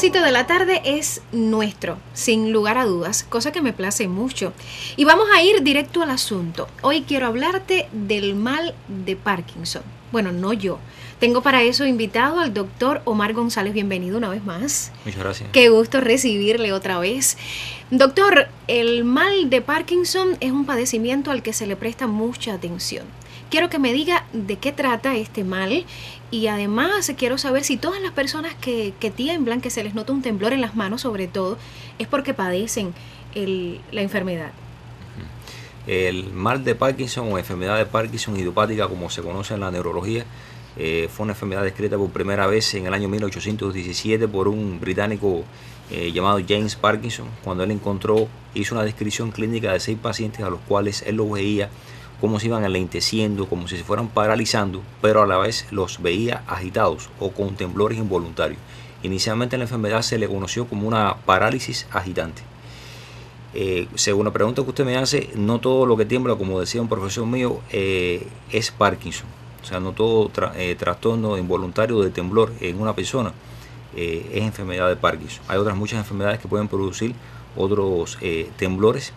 pedacito de la tarde es nuestro, sin lugar a dudas, cosa que me place mucho. Y vamos a ir directo al asunto. Hoy quiero hablarte del mal de Parkinson. Bueno, no yo. Tengo para eso invitado al doctor Omar González. Bienvenido una vez más. Muchas gracias. Qué gusto recibirle otra vez. Doctor, el mal de Parkinson es un padecimiento al que se le presta mucha atención. Quiero que me diga de qué trata este mal y además quiero saber si todas las personas que tiemblan, que se les nota un temblor en las manos sobre todo, es porque padecen la enfermedad. El mal de Parkinson o enfermedad de Parkinson idiopática, como se conoce en la neurología, fue una enfermedad descrita por primera vez en el año 1817 por un británico llamado James Parkinson, cuando él hizo una descripción clínica de 6 pacientes a los cuales él los veía cómo se iban enlenteciendo, como si se fueran paralizando, pero a la vez los veía agitados o con temblores involuntarios. Inicialmente la enfermedad se le conoció como una parálisis agitante. Según la pregunta que usted me hace, no todo lo que tiembla, como decía un profesor mío, es Parkinson. O sea, no todo trastorno involuntario de temblor en una persona es enfermedad de Parkinson. Hay otras muchas enfermedades que pueden producir otros temblores,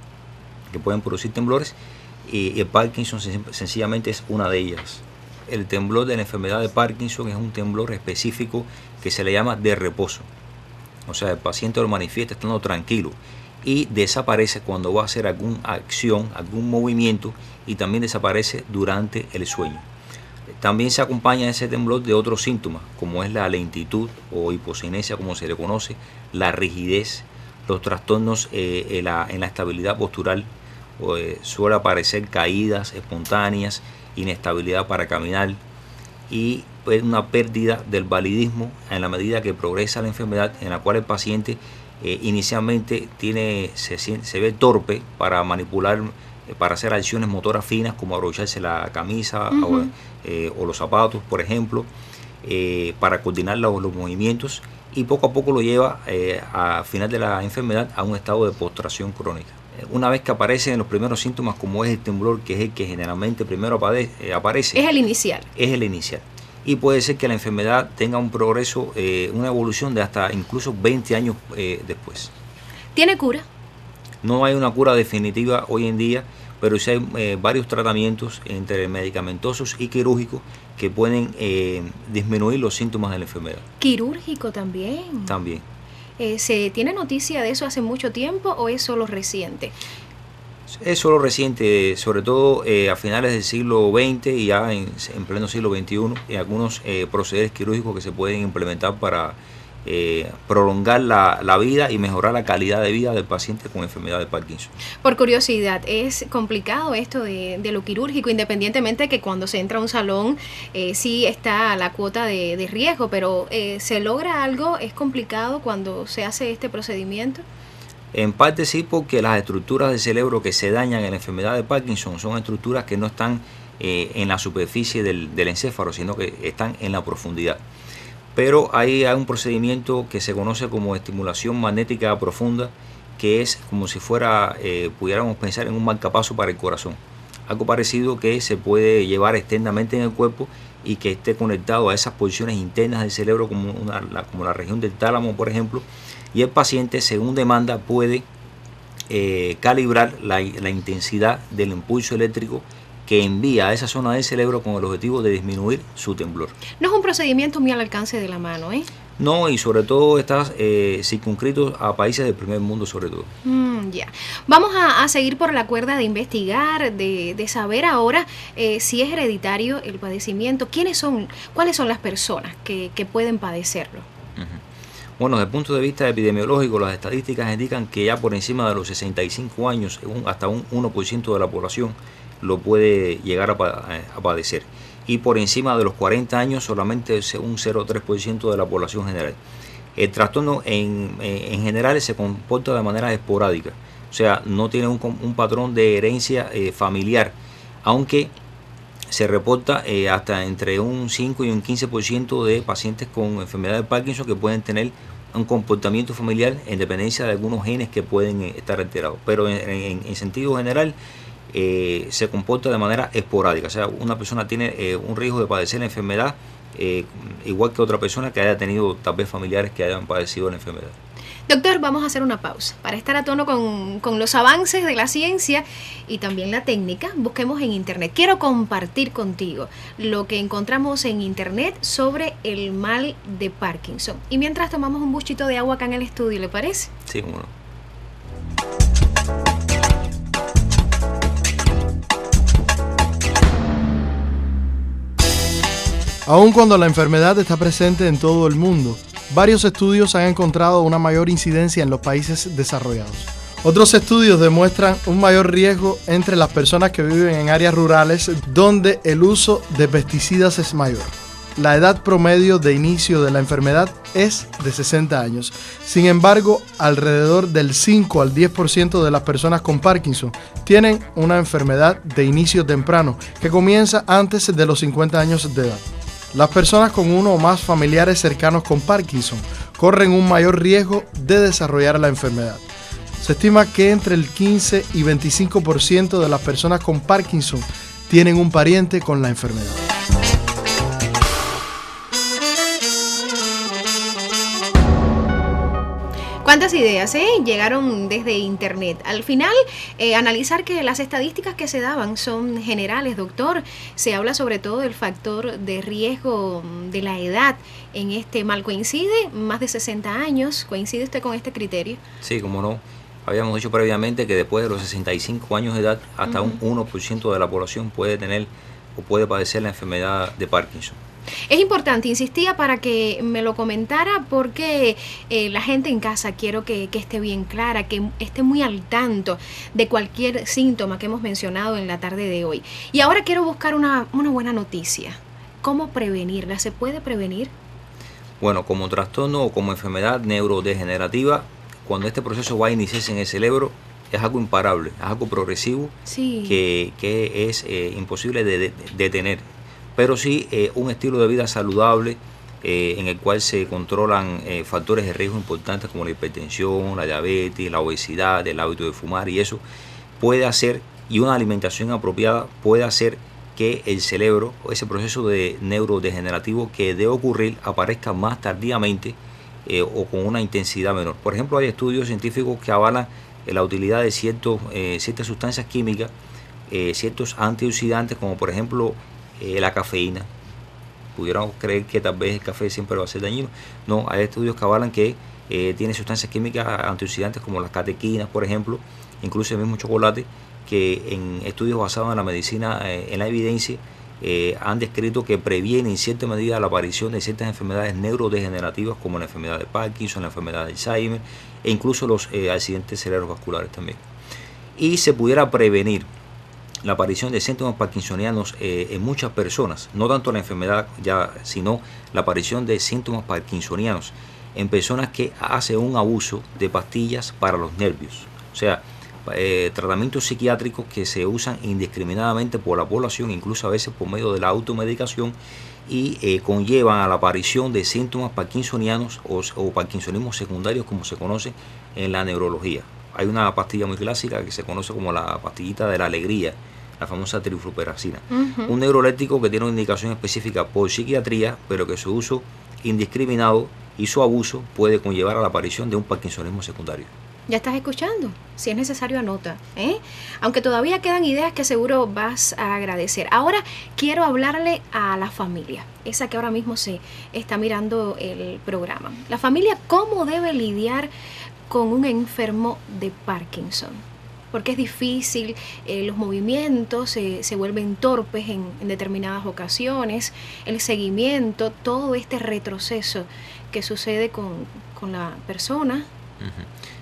y el Parkinson sencillamente es una de ellas. El temblor de la enfermedad de Parkinson es un temblor específico que se le llama de reposo. O sea, el paciente lo manifiesta estando tranquilo y desaparece cuando va a hacer alguna acción, algún movimiento, y también desaparece durante el sueño. También se acompaña ese temblor de otros síntomas, como es la lentitud o hipocinesia, como se le conoce, la rigidez, los trastornos en la estabilidad postural. Suele aparecer caídas espontáneas, inestabilidad para caminar y una pérdida del validismo en la medida que progresa la enfermedad, en la cual el paciente inicialmente se ve torpe para manipular, para hacer acciones motoras finas como abrocharse la camisa o los zapatos, por ejemplo, para coordinar los movimientos, y poco a poco lo lleva a final de la enfermedad a un estado de postración crónica. Una vez que aparecen los primeros síntomas, como es el temblor, que es el que generalmente primero aparece, es el inicial. Y puede ser que la enfermedad tenga un progreso, una evolución de hasta incluso 20 años después. ¿Tiene cura? No hay una cura definitiva hoy en día, pero sí hay varios tratamientos entre medicamentosos y quirúrgicos que pueden disminuir los síntomas de la enfermedad. ¿Quirúrgico también? También. ¿Se tiene noticia de eso hace mucho tiempo o es solo reciente? Es solo reciente, sobre todo a finales del siglo XX y ya en pleno siglo XXI, y algunos procederes quirúrgicos que se pueden implementar para prolongar la vida y mejorar la calidad de vida del paciente con enfermedad de Parkinson. Por curiosidad, ¿es complicado esto de lo quirúrgico, independientemente de que cuando se entra a un salón sí está la cuota de riesgo, pero ¿se logra algo? ¿Es complicado cuando se hace este procedimiento? En parte sí, porque las estructuras del cerebro que se dañan en la enfermedad de Parkinson son estructuras que no están en la superficie del encéfalo, sino que están en la profundidad. Pero hay un procedimiento que se conoce como estimulación magnética profunda, que es como si fuera, pudiéramos pensar en un marcapaso para el corazón. Algo parecido que se puede llevar externamente en el cuerpo y que esté conectado a esas posiciones internas del cerebro, como la región del tálamo, por ejemplo. Y el paciente, según demanda, puede calibrar la intensidad del impulso eléctrico que envía a esa zona del cerebro con el objetivo de disminuir su temblor. No es un procedimiento muy al alcance de la mano, ¿eh? No, y sobre todo está circunscrito a países del primer mundo, sobre todo. Ya. Vamos a seguir por la cuerda de investigar, de saber ahora si es hereditario el padecimiento. ¿Cuáles son las personas que pueden padecerlo? Bueno, desde el punto de vista epidemiológico, las estadísticas indican que ya por encima de los 65 años, hasta un 1% de la población lo puede llegar a padecer. Y por encima de los 40 años, solamente un 0,3% de la población general. El trastorno en general se comporta de manera esporádica, o sea, no tiene un patrón de herencia familiar, aunque se reporta hasta entre un 5 y un 15% de pacientes con enfermedad de Parkinson que pueden tener un comportamiento familiar en dependencia de algunos genes que pueden estar alterados. Pero en sentido general se comporta de manera esporádica. O sea, una persona tiene un riesgo de padecer la enfermedad igual que otra persona que haya tenido tal vez familiares que hayan padecido la enfermedad. Doctor, vamos a hacer una pausa. Para estar a tono con los avances de la ciencia y también la técnica, busquemos en Internet. Quiero compartir contigo lo que encontramos en Internet sobre el mal de Parkinson. Y mientras tomamos un buchito de agua acá en el estudio, ¿le parece? Sí, bueno. Aun cuando la enfermedad está presente en todo el mundo, varios estudios han encontrado una mayor incidencia en los países desarrollados. Otros estudios demuestran un mayor riesgo entre las personas que viven en áreas rurales donde el uso de pesticidas es mayor. La edad promedio de inicio de la enfermedad es de 60 años. Sin embargo, alrededor del 5 al 10% de las personas con Parkinson tienen una enfermedad de inicio temprano que comienza antes de los 50 años de edad. Las personas con uno o más familiares cercanos con Parkinson corren un mayor riesgo de desarrollar la enfermedad. Se estima que entre el 15 y 25% de las personas con Parkinson tienen un pariente con la enfermedad. ¿Cuántas ideas llegaron desde Internet? Al final, analizar que las estadísticas que se daban son generales, doctor. Se habla sobre todo del factor de riesgo de la edad en este mal. ¿Coincide? Más de 60 años. ¿Coincide usted con este criterio? Sí, como no. Habíamos dicho previamente que después de los 65 años de edad, hasta un 1% de la población puede tener o puede padecer la enfermedad de Parkinson. Es importante, insistía para que me lo comentara porque la gente en casa quiero que esté bien clara, que esté muy al tanto de cualquier síntoma que hemos mencionado en la tarde de hoy. Y ahora quiero buscar una buena noticia. ¿Cómo prevenirla? ¿Se puede prevenir? Bueno, como trastorno o como enfermedad neurodegenerativa, cuando este proceso va a iniciarse en el cerebro, es algo imparable, es algo progresivo, sí, que es imposible de detener. Pero sí un estilo de vida saludable en el cual se controlan factores de riesgo importantes como la hipertensión, la diabetes, la obesidad, el hábito de fumar, y eso puede hacer, y una alimentación apropiada puede hacer que el cerebro, ese proceso de neurodegenerativo que debe ocurrir, aparezca más tardíamente o con una intensidad menor. Por ejemplo, hay estudios científicos que avalan la utilidad de ciertas sustancias químicas, ciertos antioxidantes, como por ejemplo la cafeína. Pudiéramos creer que tal vez el café siempre va a ser dañino. No, hay estudios que avalan que tiene sustancias químicas antioxidantes como las catequinas, por ejemplo, incluso el mismo chocolate, que en estudios basados en la medicina, en la evidencia, han descrito que previene en cierta medida la aparición de ciertas enfermedades neurodegenerativas como la enfermedad de Parkinson, la enfermedad de Alzheimer e incluso los accidentes cerebrovasculares también. Y se pudiera prevenir la aparición de síntomas parkinsonianos en muchas personas, no tanto la enfermedad ya, sino la aparición de síntomas parkinsonianos en personas que hacen un abuso de pastillas para los nervios. O sea, tratamientos psiquiátricos que se usan indiscriminadamente por la población, incluso a veces por medio de la automedicación, y conllevan a la aparición de síntomas parkinsonianos o parkinsonismo secundarios, como se conoce en la neurología. Hay una pastilla muy clásica que se conoce como la pastillita de la alegría, la famosa trifluperacina. Un neuroléptico que tiene una indicación específica por psiquiatría, pero que su uso indiscriminado y su abuso puede conllevar a la aparición de un parkinsonismo secundario. Ya estás escuchando, si es necesario anota, aunque todavía quedan ideas que seguro vas a agradecer. Ahora quiero hablarle a la familia, esa que ahora mismo se está mirando el programa. La familia, ¿cómo debe lidiar con un enfermo de Parkinson? Porque es difícil, los movimientos se vuelven torpes en determinadas ocasiones, el seguimiento, todo este retroceso que sucede con la persona.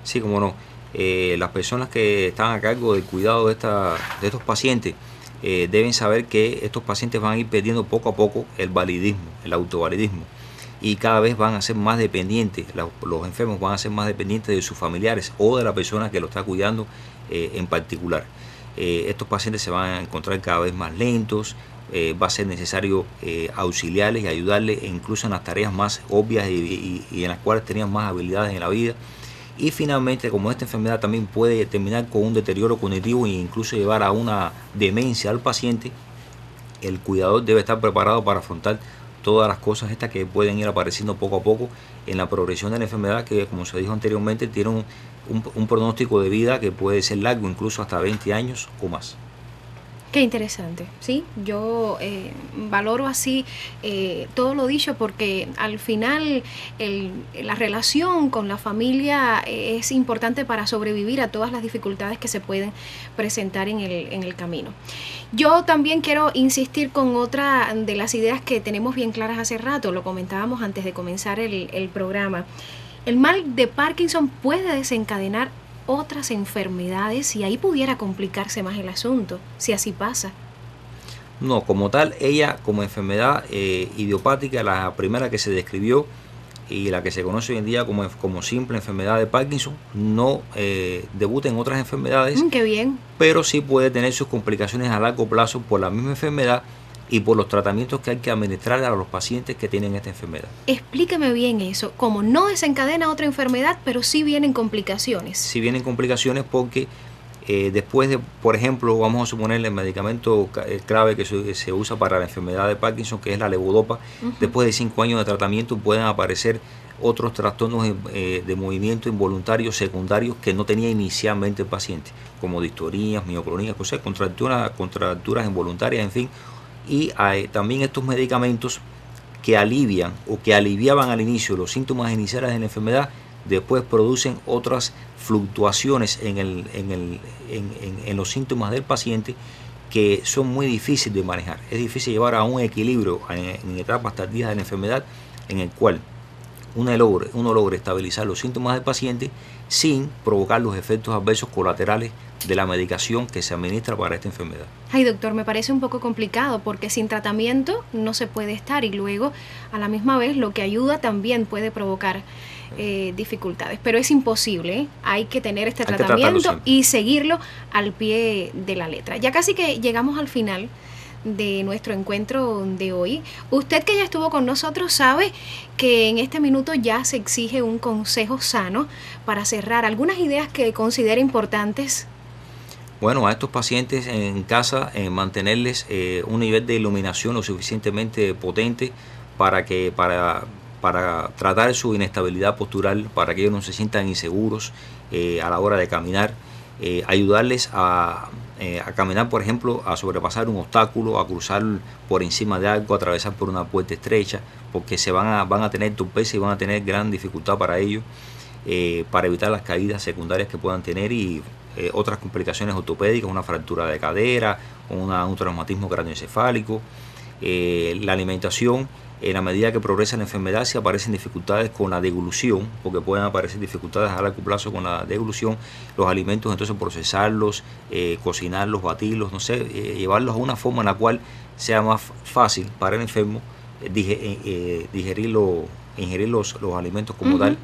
Sí, como no. Las personas que están a cargo del cuidado de estos pacientes deben saber que estos pacientes van a ir perdiendo poco a poco el validismo, el autovalidismo, y cada vez van a ser más dependientes, los enfermos van a ser más dependientes de sus familiares o de la persona que lo está cuidando en particular. Estos pacientes se van a encontrar cada vez más lentos, va a ser necesario auxiliarles y ayudarles incluso en las tareas más obvias y en las cuales tenían más habilidades en la vida. Y finalmente, como esta enfermedad también puede terminar con un deterioro cognitivo e incluso llevar a una demencia al paciente, el cuidador debe estar preparado para afrontar todas las cosas estas que pueden ir apareciendo poco a poco en la progresión de la enfermedad, que como se dijo anteriormente tiene un pronóstico de vida que puede ser largo, incluso hasta 20 años o más. Qué interesante, ¿sí? Yo valoro así todo lo dicho porque al final la relación con la familia es importante para sobrevivir a todas las dificultades que se pueden presentar en el camino. Yo también quiero insistir con otra de las ideas que tenemos bien claras hace rato, lo comentábamos antes de comenzar el programa. El mal de Parkinson puede desencadenar otras enfermedades y ahí pudiera complicarse más el asunto, si así pasa. No, como tal, ella como enfermedad idiopática, la primera que se describió y la que se conoce hoy en día como simple enfermedad de Parkinson, no debuta en otras enfermedades. Qué bien. Pero sí puede tener sus complicaciones a largo plazo por la misma enfermedad y por los tratamientos que hay que administrar a los pacientes que tienen esta enfermedad. Explíqueme bien eso, como no desencadena otra enfermedad, pero sí vienen complicaciones. Sí vienen complicaciones porque después de, por ejemplo, vamos a suponer el medicamento clave que se usa para la enfermedad de Parkinson, que es la levodopa, después de 5 años de tratamiento pueden aparecer otros trastornos de movimiento involuntario secundarios que no tenía inicialmente el paciente, como distonías, mioclonías, cosas, contracturas involuntarias, en fin. Y también estos medicamentos que alivian o que aliviaban al inicio los síntomas iniciales de la enfermedad, después producen otras fluctuaciones en los síntomas del paciente que son muy difíciles de manejar. Es difícil llevar a un equilibrio en etapas tardías de la enfermedad en el cual uno logra estabilizar los síntomas del paciente sin provocar los efectos adversos colaterales de la medicación que se administra para esta enfermedad. Ay, doctor, me parece un poco complicado porque sin tratamiento no se puede estar y luego a la misma vez lo que ayuda también puede provocar dificultades, pero es imposible, ¿eh? Hay que tener este tratamiento y seguirlo al pie de la letra. Ya casi que llegamos al final de nuestro encuentro de hoy. Usted que ya estuvo con nosotros sabe que en este minuto ya se exige un consejo sano para cerrar. ¿Algunas ideas que considera importantes? Bueno, a estos pacientes en casa mantenerles un nivel de iluminación lo suficientemente potente para tratar su inestabilidad postural, para que ellos no se sientan inseguros a la hora de caminar, ayudarles a caminar, por ejemplo, a sobrepasar un obstáculo, a cruzar por encima de algo, a atravesar por una puerta estrecha, porque van a tener torpeza y van a tener gran dificultad para ello, para evitar las caídas secundarias que puedan tener y otras complicaciones ortopédicas, una fractura de cadera, un traumatismo craneoencefálico. La alimentación, en la medida que progresa la enfermedad, si aparecen dificultades con la deglución, porque pueden aparecer dificultades a largo plazo con la deglución, los alimentos entonces procesarlos, cocinarlos, batirlos, no sé, llevarlos a una forma en la cual sea más fácil para el enfermo ingerir los alimentos como tal.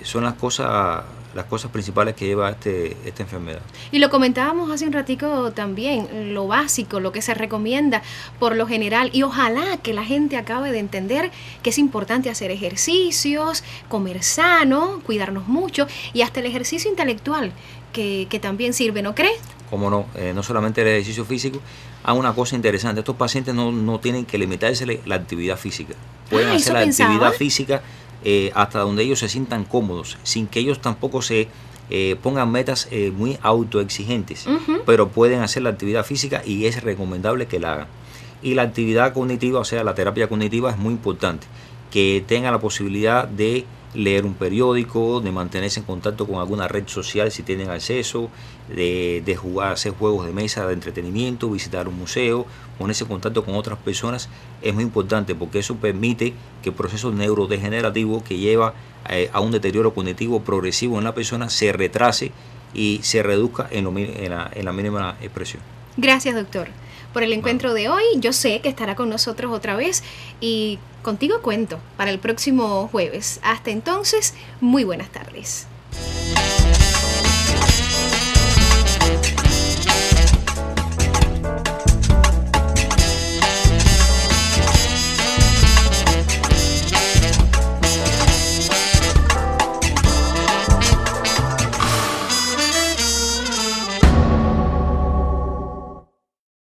Son las cosas principales que lleva esta enfermedad. Y lo comentábamos hace un ratico también, lo básico, lo que se recomienda por lo general, y ojalá que la gente acabe de entender que es importante hacer ejercicios, comer sano, cuidarnos mucho, y hasta el ejercicio intelectual, que también sirve, ¿no crees? Cómo no, no solamente el ejercicio físico. Una cosa interesante, estos pacientes no tienen que limitarse la actividad física, pueden hacer la actividad física hasta donde ellos se sientan cómodos, sin que ellos tampoco se pongan metas muy autoexigentes, pero pueden hacer la actividad física y es recomendable que la hagan. Y la actividad cognitiva, o sea, la terapia cognitiva es muy importante, que tengan la posibilidad de leer un periódico, de mantenerse en contacto con alguna red social si tienen acceso, de jugar, hacer juegos de mesa de entretenimiento, visitar un museo, ponerse en contacto con otras personas, es muy importante porque eso permite que el proceso neurodegenerativo que lleva a un deterioro cognitivo progresivo en la persona se retrase y se reduzca en la mínima expresión. Gracias, doctor, por el encuentro de hoy. Yo sé que estará con nosotros otra vez y contigo cuento para el próximo jueves. Hasta entonces, muy buenas tardes.